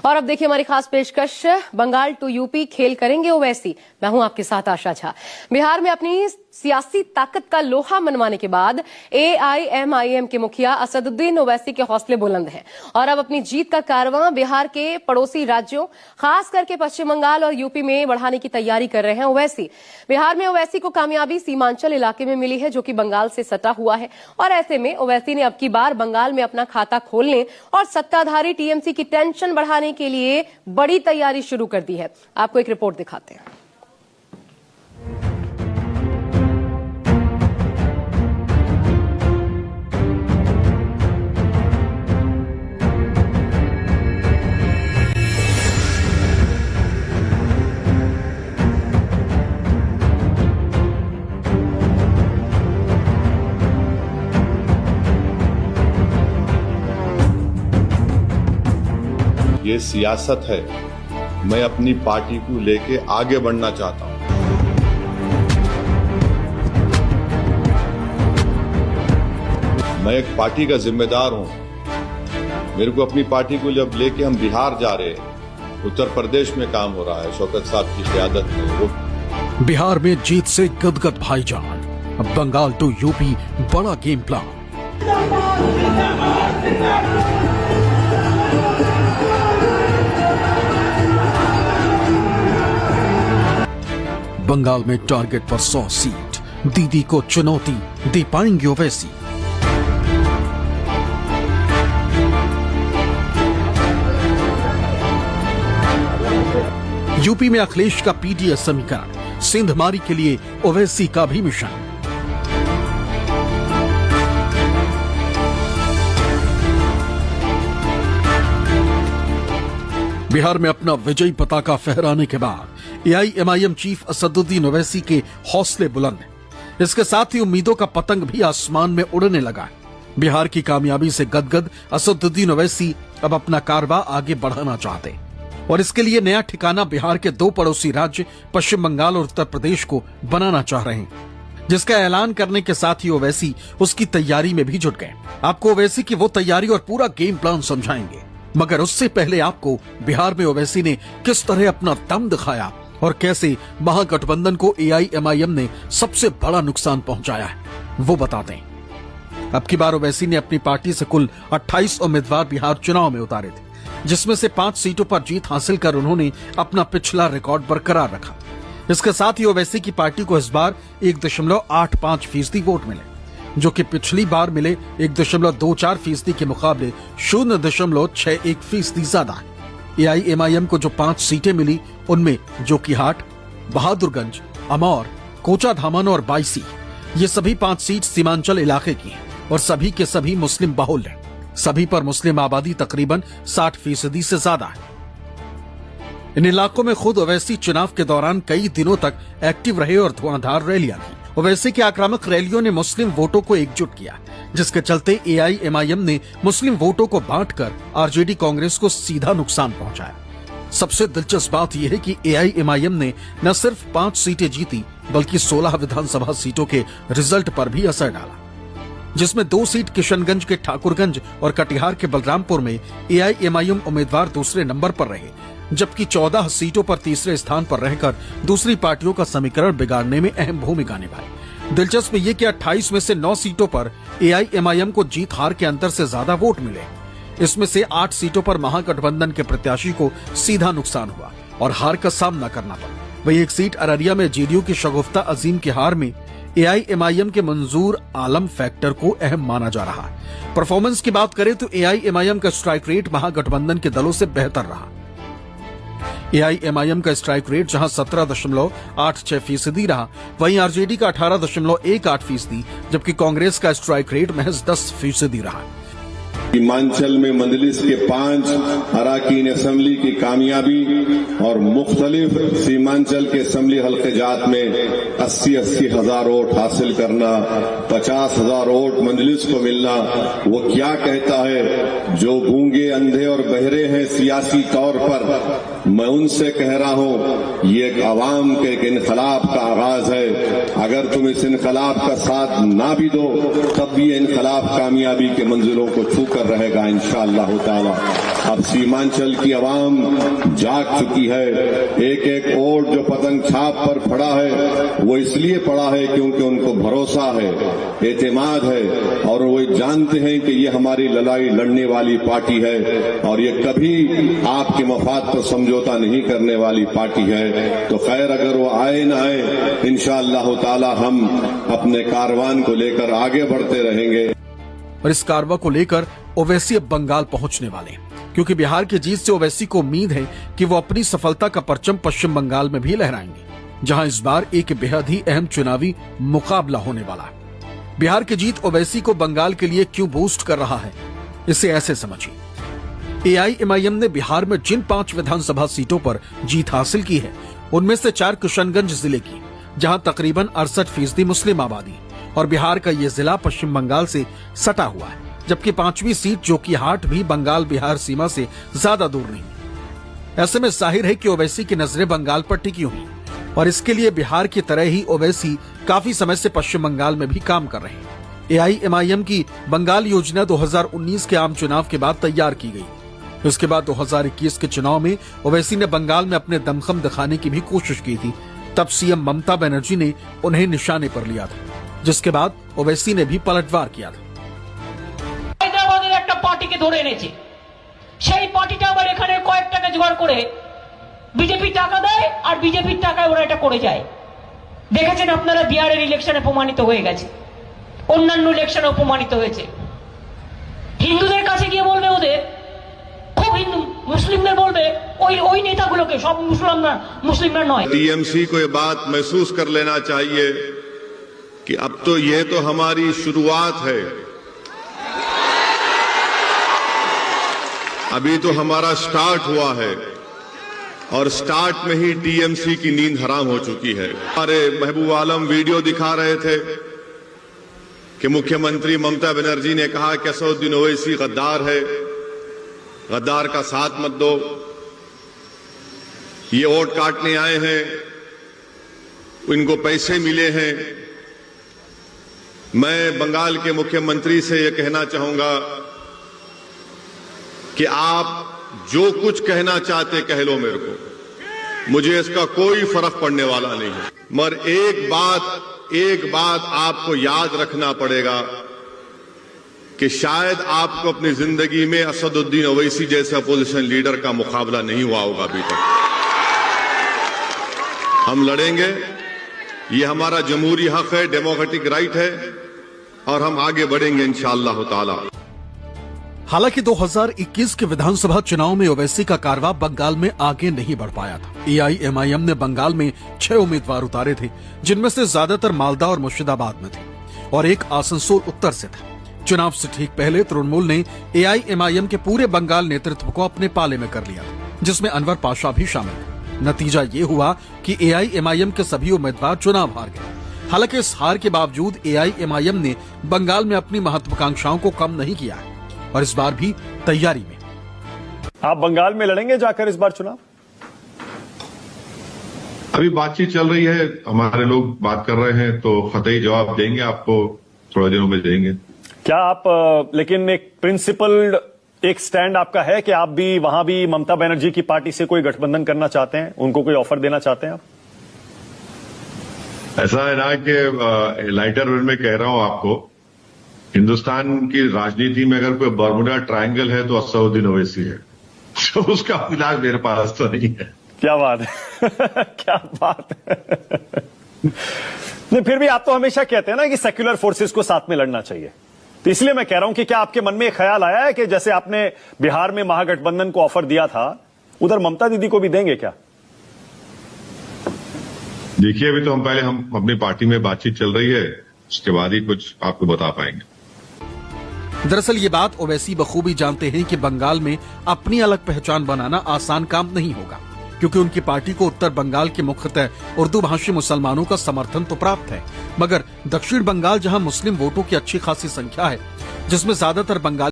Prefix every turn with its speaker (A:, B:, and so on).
A: और अब देखिए हमारी खास पेशकश, बंगाल टू यूपी खेल करेंगे ओवैसी। मैं हूं आपके साथ आशा झा। बिहार में अपनी सियासी ताकत का लोहा मनवाने के बाद AIMIM के मुखिया असदुद्दीन ओवैसी के हौसले बुलंद हैं और अब अपनी जीत का कारवां बिहार के पड़ोसी राज्यों, खास करके पश्चिम बंगाल और यूपी में बढ़ाने की तैयारी कर रहे हैं ओवैसी। बिहार में ओवैसी को कामयाबी सीमांचल इलाके में मिली है, जो कि बंगाल से सटा हुआ है, और ऐसे में ओवैसी ने अब की बार बंगाल में अपना खाता खोलने और सत्ताधारी TMC की टेंशन बढ़ाने के लिए बड़ी तैयारी शुरू कर दी है। आपको एक रिपोर्ट दिखाते हैं।
B: ये सियासत है। मैं अपनी पार्टी को लेके आगे बढ़ना चाहता हूं। मैं एक पार्टी का जिम्मेदार हूं। मेरे को अपनी पार्टी को जब लेके हम बिहार जा रहे हैं, उत्तर प्रदेश में काम हो रहा है शौकत साहब की क़यादत में। वो
C: बिहार में जीत से गदगद भाईजान, अब बंगाल टू यूपी बड़ा गेम प्लान। बंगाल में टारगेट पर 100 सीट, दीदी को चुनौती दे पाएंगे ओवैसी। यूपी में अखिलेश का PDS समीकरण, सिंधमारी के लिए ओवैसी का भी मिशन। बिहार में अपना विजयी पताका फहराने के बाद AIMIM चीफ असदुद्दीन ओवैसी के हौसले बुलंद हैं। इसके साथ ही उम्मीदों का पतंग भी आसमान में उड़ने लगा है। बिहार की कामयाबी से गदगद असदुद्दीन ओवैसी अब अपना कारवा आगे बढ़ाना चाहते हैं और इसके लिए नया ठिकाना बिहार के 2 पड़ोसी राज्य पश्चिम बंगाल और उत्तर प्रदेश को बनाना चाह रहे हैं, जिसका ऐलान करने के साथ ही ओवैसी उसकी तैयारी में भी जुट गए। आपको ओवैसी की वो तैयारी और पूरा गेम प्लान समझाएंगे, मगर उससे पहले आपको बिहार में ओवैसी ने किस तरह अपना दम दिखाया और कैसे महागठबंधन को AIMIM ने सबसे बड़ा नुकसान पहुंचाया है, वो बताते हैं। अब की बार ओवैसी ने अपनी पार्टी से कुल 28 उम्मीदवार बिहार चुनाव में उतारे थे, जिसमें से 5 सीटों पर जीत हासिल कर उन्होंने अपना पिछला रिकॉर्ड बरकरार रखा। इसके साथ ही ओवैसी की पार्टी को इस बार 1.85% वोट मिले, जो कि पिछली बार मिले 1.24% के मुकाबले 0.61% ज्यादा है। AIMIM को जो 5 सीटें मिली, उनमें जोकीहाट, बहादुरगंज, अमौर, कोचाधामन और बायसी, ये सभी 5 सीट सीमांचल इलाके की हैं और सभी के सभी मुस्लिम बहुल हैं। सभी पर मुस्लिम आबादी तकरीबन 60% से ज्यादा है। इन इलाकों में खुद ओवैसी चुनाव के दौरान कई दिनों तक एक्टिव रहे और धुआंधार रैलियां की। ओवैसी की आक्रामक रैलियों ने मुस्लिम वोटों को एकजुट किया, जिसके चलते AIMIM ने मुस्लिम वोटों को बांटकर RJD कांग्रेस को सीधा नुकसान पहुंचाया। सबसे दिलचस्प बात यह है कि AIMIM ने न सिर्फ 5 सीटें जीती, बल्कि 16 विधानसभा सीटों के रिजल्ट पर भी असर डाला, जिसमें 2 सीट किशनगंज के ठाकुरगंज और कटिहार के बलरामपुर में AIMIM उम्मीदवार दूसरे नंबर पर रहे, जबकि 14 सीटों पर तीसरे स्थान पर रहकर दूसरी पार्टियों का समीकरण बिगाड़ने में अहम भूमिका निभाई। दिलचस्प ये कि 28 में से 9 सीटों पर AIMIM को जीत हार के अंतर से ज्यादा वोट मिले। इसमें से 8 सीटों पर महागठबंधन के प्रत्याशी को सीधा नुकसान हुआ और हार का सामना करना पड़ा। वहीं 1 सीट अररिया में JDU की शगुफ्ता अजीम की हार में AIMIM के मंजूर आलम फैक्टर को अहम माना जा रहा है। परफॉर्मेंस की बात करें तो AIMIM का स्ट्राइक रेट महागठबंधन के दलों से बेहतर रहा। AIMIM का स्ट्राइक रेट जहां 17.86% रहा, वहीं RJD का 18.18%, जबकि कांग्रेस का स्ट्राइक रेट महज 10% रहा।
D: सीमांचल में मजलिस के 5 अराकीन असेंबली की कामयाबी और मुख्तलिफ सीमांचल के असेंबली हल्के जात में 80-80 हजार वोट हासिल करना, 50 हजार वोट मजलिस को मिलना, वो क्या कहता है? जो गूंगे, अंधे और बहरे हैं सियासी तौर पर, मैं उनसे कह रहा हूं, ये एक अवाम के एक इनकलाब का आगाज है। अगर तुम इस इनकलाब का साथ ना भी दो, तब भी ये इनकलाब कामयाबी के मंजिलों को छू कर रहेगा इंशाअल्लाह ताला। अब सीमांचल की आवाम जाग चुकी है। एक एक वोट जो पतंग छाप पर पड़ा है वो इसलिए पड़ा है क्योंकि उनको भरोसा है, एतमाद है और वो जानते हैं कि ये हमारी लड़ाई लड़ने वाली पार्टी है और ये कभी आपके मफाद पर समझौता नहीं करने वाली पार्टी है। तो खैर अगर वो आए न आए, इंशाअल्लाह ताला हम अपने कारवान को लेकर आगे बढ़ते रहेंगे।
C: और इस कारवा को लेकर ओवैसी अब बंगाल पहुंचने वाले हैं, क्योंकि बिहार की जीत से ओवैसी को उम्मीद है कि वो अपनी सफलता का परचम पश्चिम बंगाल में भी लहराएंगे, जहां इस बार एक बेहद ही अहम चुनावी मुकाबला होने वाला है। बिहार की जीत ओवैसी को बंगाल के लिए क्यों बूस्ट कर रहा है, इसे ऐसे समझिए। एआईएमआईएम ने बिहार में जिन 5 विधानसभा सीटों पर जीत हासिल की है, उनमें से 4 किशनगंज जिले की, जहां तकरीबन 68% मुस्लिम आबादी, और बिहार का ये जिला पश्चिम बंगाल से सटा हुआ है, जबकि 5वीं सीट जोकीहाट भी बंगाल बिहार सीमा से ज्यादा दूर नहीं। ऐसे में जाहिर है कि ओवैसी की नजरें बंगाल पर टिकी हुई, और इसके लिए बिहार की तरह ही ओवैसी काफी समय से पश्चिम बंगाल में भी काम कर रहे हैं। एआईएमआईएम की बंगाल योजना 2019 के आम चुनाव के बाद तैयार की गई। उसके बाद 2021 के चुनाव में ओवैसी ने बंगाल में अपने दमखम दिखाने की भी कोशिश की थी। तब सीएम ममता बनर्जी ने उन्हें निशाने पर लिया था, जिसके बाद ओवैसी ने भी पलटवार किया था।
E: হায়দ্রাবাদের একটা পার্টিকে ধরে এনেছে, সেই পার্টিটা আবার এখানে কয়েক টাকা জোগাড় করে বিজেপি টাকা দেয় আর বিজেপির টাকায় ওরা এটা করে যায়। দেখেছেন আপনারা, বিহারের ইলেকশনে প্রমাণিত হয়ে গেছে, অন্যান্য ইলেকশনে প্রমাণিত হয়েছে। হিন্দুদের কাছে গিয়ে বলবে ওদের খুব হিন্দু, মুসলিমদের বলবে ওই নেতাগুলোকে, সব মুসলিমরা নয়।
B: टीएमसी को ये बात महसूस कर लेना चाहिए कि अब तो ये तो हमारी शुरुआत है, अभी तो हमारा स्टार्ट हुआ है और स्टार्ट में ही टीएमसी की नींद हराम हो चुकी है। हमारे महबूब आलम वीडियो दिखा रहे थे कि मुख्यमंत्री ममता बनर्जी ने कहा कि असदुद्दीन ओवैसी गद्दार है, गद्दार का साथ मत दो, ये वोट काटने आए हैं, इनको पैसे मिले हैं। मैं बंगाल के मुख्यमंत्री से यह कहना चाहूंगा कि आप जो कुछ कहना चाहते कह लो मेरे को, मुझे इसका कोई फर्क पड़ने वाला नहीं है। मगर एक बात आपको याद रखना पड़ेगा कि शायद आपको अपनी जिंदगी में असदुद्दीन ओवैसी जैसे अपोजिशन लीडर का मुकाबला नहीं हुआ होगा अभी तक। हम लड़ेंगे, ये हमारा जमहूरी हक है, डेमोक्रेटिक राइट है, और हम आगे बढ़ेंगे इंशाअल्लाह ताला।
C: हालांकि 2021 के विधानसभा चुनाव में ओवैसी का कारवा बंगाल में आगे नहीं बढ़ पाया था। एआईएमआईएम ने बंगाल में 6 उम्मीदवार उतारे थे, जिनमें से ज्यादातर मालदा और मुर्शिदाबाद में थे और एक आसनसोल उत्तर से था। चुनाव से ठीक पहले तृणमूल ने एआईएमआईएम के पूरे बंगाल नेतृत्व को अपने पाले में कर लिया, जिसमें अनवर पाशा भी शामिल थे। नतीजा ये हुआ कि एआईएमआईएम के सभी उम्मीदवार चुनाव हार गए। हालांकि इस हार के बावजूद एआईएमआईएम ने बंगाल में अपनी महत्वाकांक्षाओं को कम नहीं किया है और इस बार भी तैयारी में।
F: आप बंगाल में लड़ेंगे जाकर इस बार चुनाव?
D: अभी बातचीत चल रही है, हमारे लोग बात कर रहे हैं, तो कतई जवाब देंगे आपको, थोड़े दिनों में देंगे।
F: क्या आप लेकिन एक प्रिंसिपल एक स्टैंड आपका है कि आप भी वहां भी ममता बनर्जी की पार्टी से कोई गठबंधन करना चाहते हैं, उनको कोई ऑफर देना चाहते हैं आप?
D: ऐसा है ना कि लाइटर वेट में कह रहा हूं आपको, हिंदुस्तान की राजनीति में अगर कोई बर्मुडा ट्रायंगल है तो असदुद्दीन ओवैसी है, तो उसका इलाज मेरे पास तो नहीं है।
F: क्या बात है क्या बात है। नहीं, फिर भी आप तो हमेशा कहते हैं ना कि सेक्युलर फोर्सेस को साथ में लड़ना चाहिए, तो इसलिए मैं कह रहा हूं कि क्या आपके मन में एक ख्याल आया है कि जैसे आपने बिहार में महागठबंधन को ऑफर दिया था, उधर ममता दीदी को भी देंगे क्या?
D: देखिए, अभी तो हम अपनी पार्टी में बातचीत चल रही है, उसके बाद ही कुछ आपको बता पाएंगे।
C: दरअसल ये बात ओवैसी बखूबी जानते हैं कि बंगाल में अपनी अलग पहचान बनाना आसान काम नहीं होगा, क्योंकि उनकी पार्टी को उत्तर बंगाल के मुख्यतः उर्दू भाषी मुसलमानों का समर्थन तो प्राप्त है, मगर दक्षिण बंगाल जहां मुस्लिम वोटों की अच्छी खासी संख्या है, जिसमें ज्यादातर बंगाली